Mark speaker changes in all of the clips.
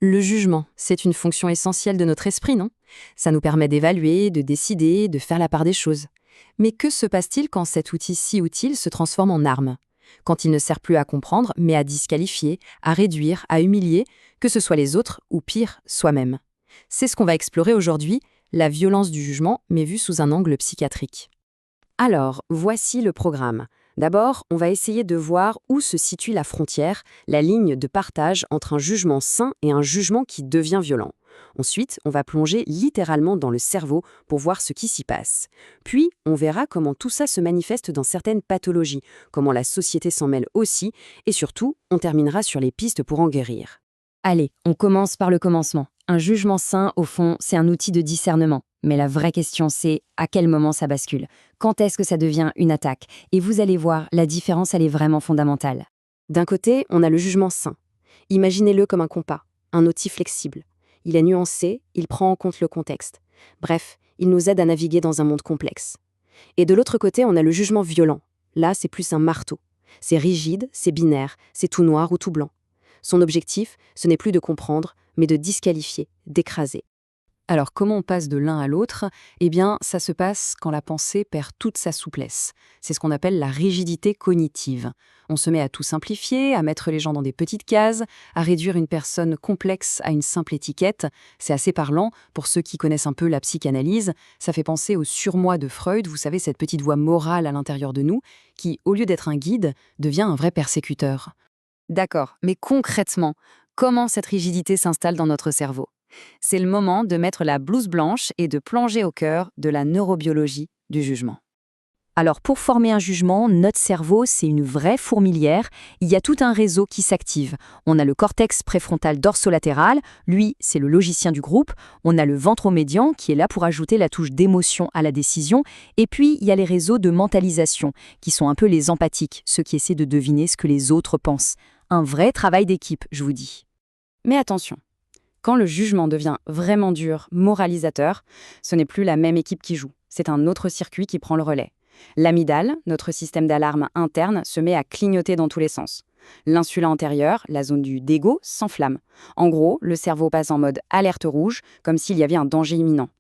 Speaker 1: Le jugement, c'est une fonction essentielle de notre esprit, non? Ça nous permet d'évaluer, de décider, de faire la part des choses. Mais que se passe-t-il quand cet outil si utile se transforme en arme? Quand il ne sert plus à comprendre, mais à disqualifier, à réduire, à humilier, que ce soit les autres ou pire, soi-même. C'est ce qu'on va explorer aujourd'hui, la violence du jugement, mais vue sous un angle psychiatrique. Alors, voici le programme. D'abord, on va essayer de voir où se situe la frontière, la ligne de partage entre un jugement sain et un jugement qui devient violent. Ensuite, on va plonger littéralement dans le cerveau pour voir ce qui s'y passe. Puis, on verra comment tout ça se manifeste dans certaines pathologies, comment la société s'en mêle aussi, et surtout, on terminera sur les pistes pour en guérir.
Speaker 2: Allez, on commence par le commencement. Un jugement sain, au fond, c'est un outil de discernement. Mais la vraie question, c'est à quel moment ça bascule? Quand est-ce que ça devient une attaque? Et vous allez voir, la différence, elle est vraiment fondamentale.
Speaker 1: D'un côté, on a le jugement sain. Imaginez-le comme un compas, un outil flexible. Il est nuancé, il prend en compte le contexte. Bref, il nous aide à naviguer dans un monde complexe. Et de l'autre côté, on a le jugement violent. Là, c'est plus un marteau. C'est rigide, c'est binaire, c'est tout noir ou tout blanc. Son objectif, ce n'est plus de comprendre, mais de disqualifier, d'écraser. Alors, comment on passe de l'un à l'autre? Eh bien, ça se passe quand la pensée perd toute sa souplesse. C'est ce qu'on appelle la rigidité cognitive. On se met à tout simplifier, à mettre les gens dans des petites cases, à réduire une personne complexe à une simple étiquette. C'est assez parlant pour ceux qui connaissent un peu la psychanalyse. Ça fait penser au surmoi de Freud, vous savez, cette petite voix morale à l'intérieur de nous, qui, au lieu d'être un guide, devient un vrai persécuteur. D'accord, mais concrètement, comment cette rigidité s'installe dans notre cerveau? C'est le moment de mettre la blouse blanche et de plonger au cœur de la neurobiologie du jugement.
Speaker 2: Alors, pour former un jugement, notre cerveau, c'est une vraie fourmilière. Il y a tout un réseau qui s'active. On a le cortex préfrontal dorsolatéral, lui, c'est le logicien du groupe. On a le ventromédian, qui est là pour ajouter la touche d'émotion à la décision. Et puis, il y a les réseaux de mentalisation, qui sont un peu les empathiques, ceux qui essaient de deviner ce que les autres pensent. Un vrai travail d'équipe, je vous dis.
Speaker 1: Mais attention, quand le jugement devient vraiment dur, moralisateur, ce n'est plus la même équipe qui joue. C'est un autre circuit qui prend le relais. L'amygdale, notre système d'alarme interne, se met à clignoter dans tous les sens. L'insula antérieure, la zone du dégo, s'enflamme. En gros, le cerveau passe en mode alerte rouge, comme s'il y avait un danger imminent.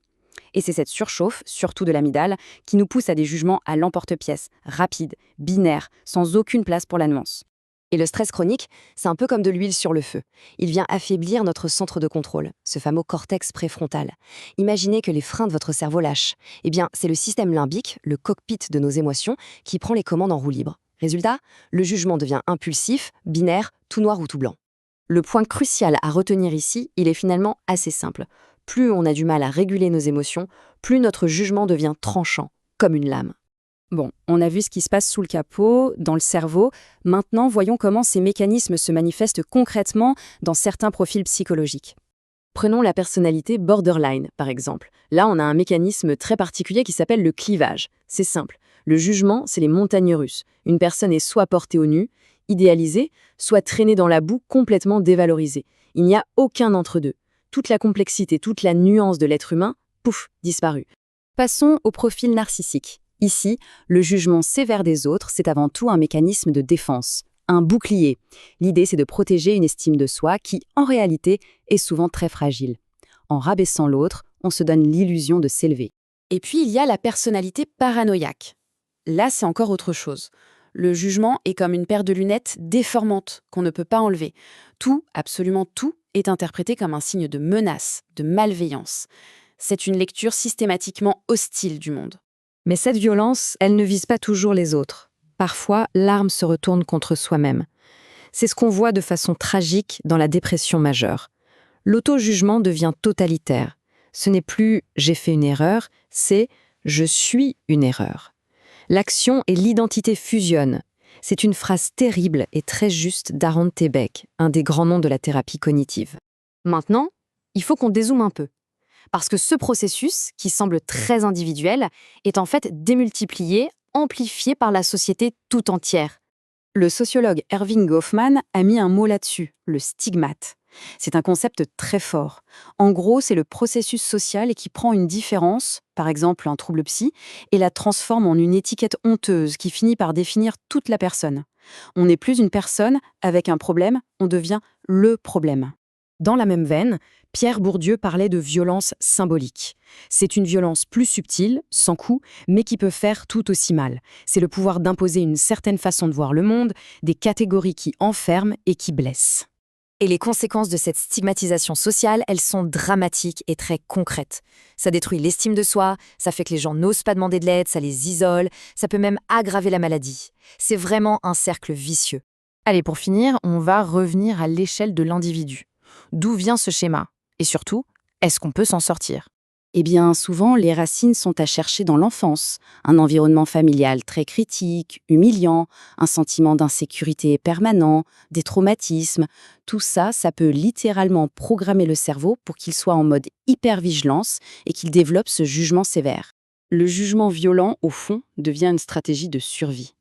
Speaker 1: Et c'est cette surchauffe, surtout de l'amygdale, qui nous pousse à des jugements à l'emporte-pièce, rapides, binaires, sans aucune place pour la nuance. Et le stress chronique, c'est un peu comme de l'huile sur le feu. Il vient affaiblir notre centre de contrôle, ce fameux cortex préfrontal. Imaginez que les freins de votre cerveau lâchent. Eh bien, c'est le système limbique, le cockpit de nos émotions, qui prend les commandes en roue libre. Résultat, le jugement devient impulsif, binaire, tout noir ou tout blanc. Le point crucial à retenir ici, il est finalement assez simple. Plus on a du mal à réguler nos émotions, plus notre jugement devient tranchant, comme une lame. Bon, on a vu ce qui se passe sous le capot, dans le cerveau. Maintenant, voyons comment ces mécanismes se manifestent concrètement dans certains profils psychologiques. Prenons la personnalité borderline, par exemple. Là, on a un mécanisme très particulier qui s'appelle le clivage. C'est simple. Le jugement, c'est les montagnes russes. Une personne est soit portée au nu, idéalisée, soit traînée dans la boue, complètement dévalorisée. Il n'y a aucun entre-deux. Toute la complexité, toute la nuance de l'être humain, pouf, disparue. Passons au profil narcissique. Ici, le jugement sévère des autres, c'est avant tout un mécanisme de défense, un bouclier. L'idée, c'est de protéger une estime de soi qui, en réalité, est souvent très fragile. En rabaissant l'autre, on se donne l'illusion de s'élever. Et puis, il y a la personnalité paranoïaque. Là, c'est encore autre chose. Le jugement est comme une paire de lunettes déformantes qu'on ne peut pas enlever. Tout, absolument tout, est interprété comme un signe de menace, de malveillance. C'est une lecture systématiquement hostile du monde. Mais cette violence, elle ne vise pas toujours les autres. Parfois, l'arme se retourne contre soi-même. C'est ce qu'on voit de façon tragique dans la dépression majeure. L'auto-jugement devient totalitaire. Ce n'est plus « j'ai fait une erreur », c'est « je suis une erreur ». L'action et l'identité fusionnent. C'est une phrase terrible et très juste d'Aaron Tebeck, un des grands noms de la thérapie cognitive. Maintenant, il faut qu'on dézoome un peu. Parce que ce processus, qui semble très individuel, est en fait démultiplié, amplifié par la société tout entière. Le sociologue Erving Goffman a mis un mot là-dessus, le stigmate. C'est un concept très fort. En gros, c'est le processus social qui prend une différence, par exemple un trouble psy, et la transforme en une étiquette honteuse qui finit par définir toute la personne. On n'est plus une personne avec un problème, on devient le problème. Dans la même veine, Pierre Bourdieu parlait de violence symbolique. C'est une violence plus subtile, sans coup, mais qui peut faire tout aussi mal. C'est le pouvoir d'imposer une certaine façon de voir le monde, des catégories qui enferment et qui blessent.
Speaker 2: Et les conséquences de cette stigmatisation sociale, elles sont dramatiques et très concrètes. Ça détruit l'estime de soi, ça fait que les gens n'osent pas demander de l'aide, ça les isole, ça peut même aggraver la maladie. C'est vraiment un cercle vicieux.
Speaker 3: Allez, pour finir, on va revenir à l'échelle de l'individu. D'où vient ce schéma? Et surtout, est-ce qu'on peut s'en sortir?
Speaker 1: Eh bien, souvent, les racines sont à chercher dans l'enfance. Un environnement familial très critique, humiliant, un sentiment d'insécurité permanent, des traumatismes. Tout ça, ça peut littéralement programmer le cerveau pour qu'il soit en mode hypervigilance et qu'il développe ce jugement sévère. Le jugement violent, au fond, devient une stratégie de survie.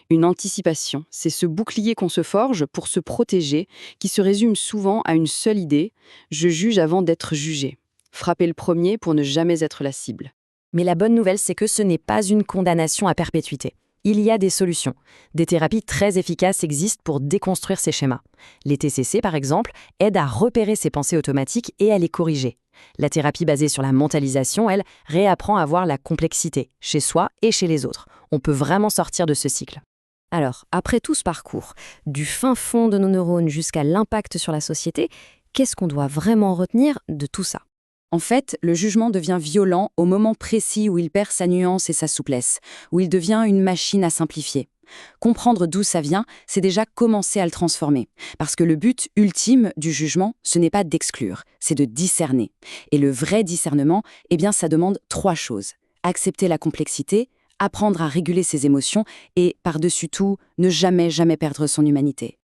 Speaker 1: Une anticipation, c'est ce bouclier qu'on se forge pour se protéger, qui se résume souvent à une seule idée : je juge avant d'être jugé. Frapper le premier pour ne jamais être la cible.
Speaker 2: Mais la bonne nouvelle, c'est que ce n'est pas une condamnation à perpétuité. Il y a des solutions. Des thérapies très efficaces existent pour déconstruire ces schémas. Les TCC, par exemple, aident à repérer ces pensées automatiques et à les corriger. La thérapie basée sur la mentalisation, elle, réapprend à voir la complexité, chez soi et chez les autres. On peut vraiment sortir de ce cycle. Alors, après tout ce parcours, du fin fond de nos neurones jusqu'à l'impact sur la société, qu'est-ce qu'on doit vraiment retenir de tout ça ?
Speaker 1: En fait, le jugement devient violent au moment précis où il perd sa nuance et sa souplesse, où il devient une machine à simplifier. Comprendre d'où ça vient, c'est déjà commencer à le transformer. Parce que le but ultime du jugement, ce n'est pas d'exclure, c'est de discerner. Et le vrai discernement, eh bien, ça demande 3 choses. Accepter la complexité, apprendre à réguler ses émotions et, par-dessus tout, ne jamais perdre son humanité.